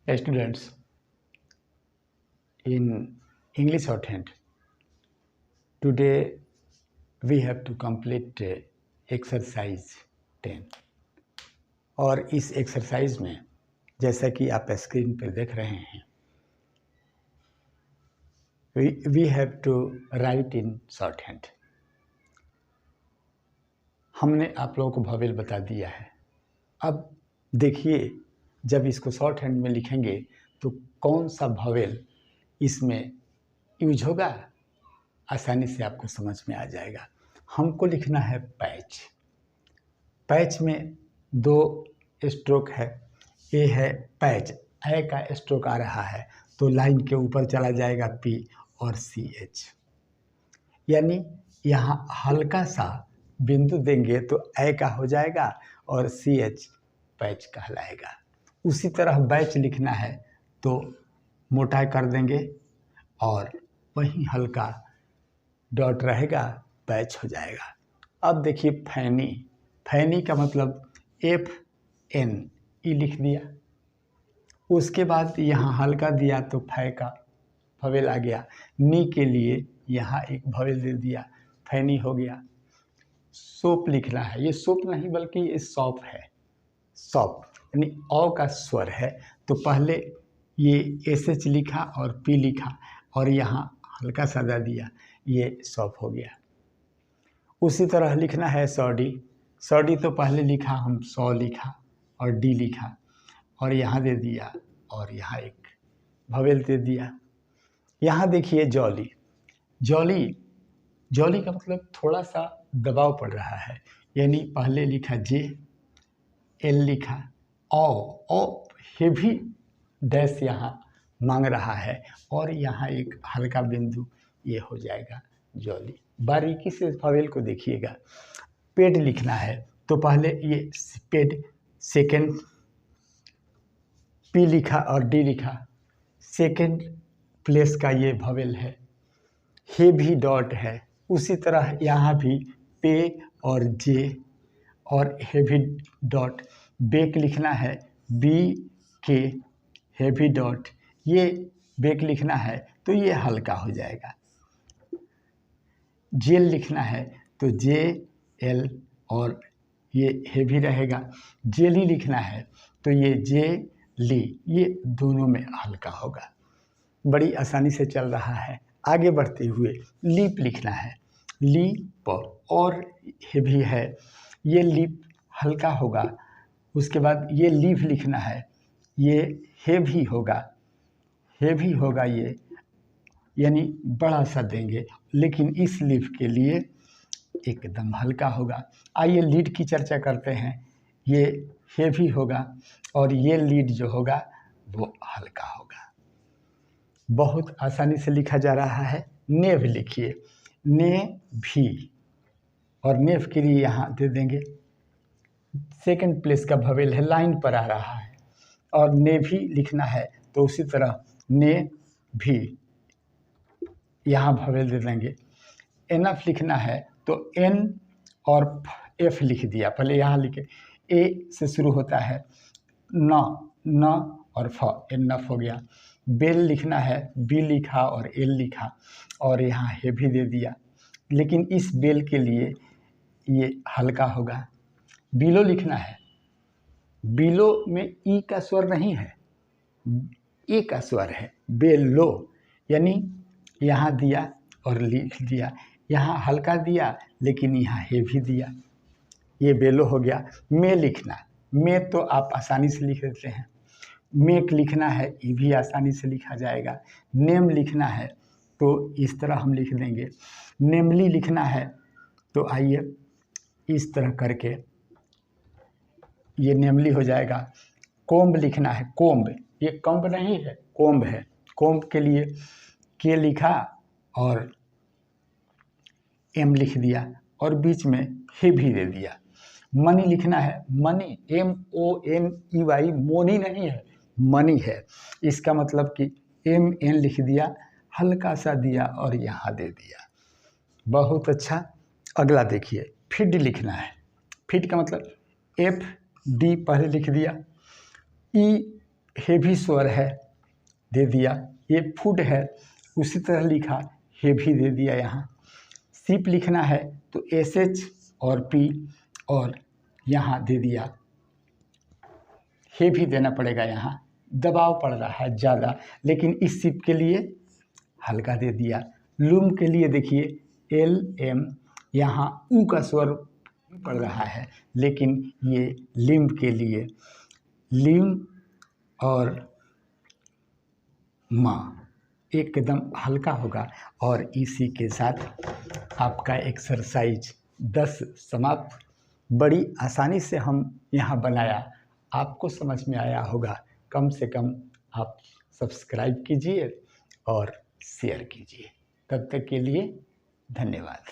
Students, in English shorthand, today we have to complete exercise 10 और इस exercise में जैसा कि आप स्क्रीन पर देख रहे हैं we have to write in shorthand. हमने आप लोगों को भवेल बता दिया है। अब देखिए जब इसको शॉर्ट हैंड में लिखेंगे तो कौन सा भवेल इसमें यूज होगा, आसानी से आपको समझ में आ जाएगा। हमको लिखना है पैच। पैच में दो स्ट्रोक है, ए है पैच, ए का स्ट्रोक आ रहा है तो लाइन के ऊपर चला जाएगा पी और सी एच, यानी यहाँ हल्का सा बिंदु देंगे तो ए का हो जाएगा और सी एच पैच कहलाएगा। उसी तरह बैच लिखना है तो मोटा कर देंगे और वहीं हल्का डॉट रहेगा, पैच हो जाएगा। अब देखिए फैनी, फैनी का मतलब एफ एन ई लिख दिया, उसके बाद यहाँ हल्का दिया तो फै का भवेल आ गया, नी के लिए यहाँ एक भवेल दे दिया, फैनी हो गया। सोप लिखना है, ये सोप नहीं बल्कि ये सॉप है, सॉप यानी औ का स्वर है तो पहले ये एस एच लिखा और पी लिखा और यहाँ हल्का सादा दिया, ये सॉप हो गया। उसी तरह लिखना है सॉडी, सॉडी तो पहले लिखा हम सौ लिखा और डी लिखा और यहाँ दे दिया और यहाँ एक भवेल दे दिया। यहाँ देखिए जॉली, जॉली, जॉली का मतलब थोड़ा सा दबाव पड़ रहा है, यानी पहले लिखा जे, एल लिखा, ओ हेवी डैश यहाँ मांग रहा है और यहाँ एक हल्का बिंदु, ये हो जाएगा जॉली। बारीकी से भवेल को देखिएगा। पेड लिखना है तो पहले ये पेड, सेकेंड पी लिखा और डी लिखा, सेकेंड प्लेस का ये भवेल है, हेवी डॉट है। उसी तरह यहाँ भी पे और जे और हेवी डॉट, बेक लिखना है बी के हेवी डॉट, ये बेक लिखना है तो ये हल्का हो जाएगा। जेल लिखना है तो जे एल और ये हेवी रहेगा। जेली लिखना है तो ये जे ली, ये दोनों में हल्का होगा। बड़ी आसानी से चल रहा है। आगे बढ़ते हुए लीप लिखना है, लीप और हेवी है, ये लीप हल्का होगा। उसके बाद ये लीफ लिखना है, ये हेवी होगा, हेवी होगा ये, यानी बड़ा सा देंगे, लेकिन इस लीफ के लिए एकदम हल्का होगा। आइए लीड की चर्चा करते हैं। ये हेवी होगा और ये लीड जो होगा वो हल्का होगा। बहुत आसानी से लिखा जा रहा है। नेव लिखिए, ने भी, और नेव के लिए यहाँ दे देंगे, सेकंड प्लेस का भवेल है, लाइन पर आ रहा है और ने भी लिखना है तो उसी तरह ने भी यहाँ भवेल दे देंगे। एनफ लिखना है तो एन और एफ लिख दिया, पहले यहाँ लिखे, ए से शुरू होता है, न और फ, एनफ हो गया। बेल लिखना है, बी लिखा और एल लिखा और यहाँ हेवी दे दिया, लेकिन इस बेल के लिए ये हल्का होगा। बिलो लिखना है, बिलो में ई का स्वर नहीं है, ए का स्वर है, बेलो, यानी यहाँ दिया और लिख दिया, यहाँ हल्का दिया लेकिन यहाँ हेवी दिया, ये बेलो हो गया। में लिखना, में तो आप आसानी से लिख देते हैं, मेक लिखना है, ये भी आसानी से लिखा जाएगा। नेम लिखना है तो इस तरह हम लिख देंगे। नेमली लिखना है तो आइए इस तरह करके ये नेमली हो जाएगा। कोम्ब लिखना है, कोम्ब, ये कम्ब नहीं है, कोम्ब है। कोम्ब के लिए के लिखा और एम लिख दिया और बीच में हेवी दे दिया। मनी लिखना है, money, M O N E Y, मोनी नहीं है, मनी है। इसका मतलब कि एम एन लिख दिया, हल्का सा दिया और यहाँ दे दिया। बहुत अच्छा। अगला देखिए, फिड लिखना है। फिड का मतलब एफ डी पहले लिख दिया, ई हेवी स्वर है, दे दिया। ये फूड है, उसी तरह लिखा, हेवी दे दिया। यहाँ शिप लिखना है तो SH और P, और यहाँ दे दिया हेवी देना पड़ेगा। यहाँ दबाव पड़ रहा है ज़्यादा, लेकिन इस शिप के लिए हल्का दे दिया। लूम के लिए देखिए LM, यहाँ ऊ का स्वर पड़ रहा है, लेकिन ये लिम्ब के लिए लिम्ब और माँ एकदम हल्का होगा। और इसी के साथ आपका एक्सरसाइज 10 समाप्त। बड़ी आसानी से हम यहाँ बनाया, आपको समझ में आया होगा। कम से कम आप सब्सक्राइब कीजिए और शेयर कीजिए। तब तक के लिए धन्यवाद।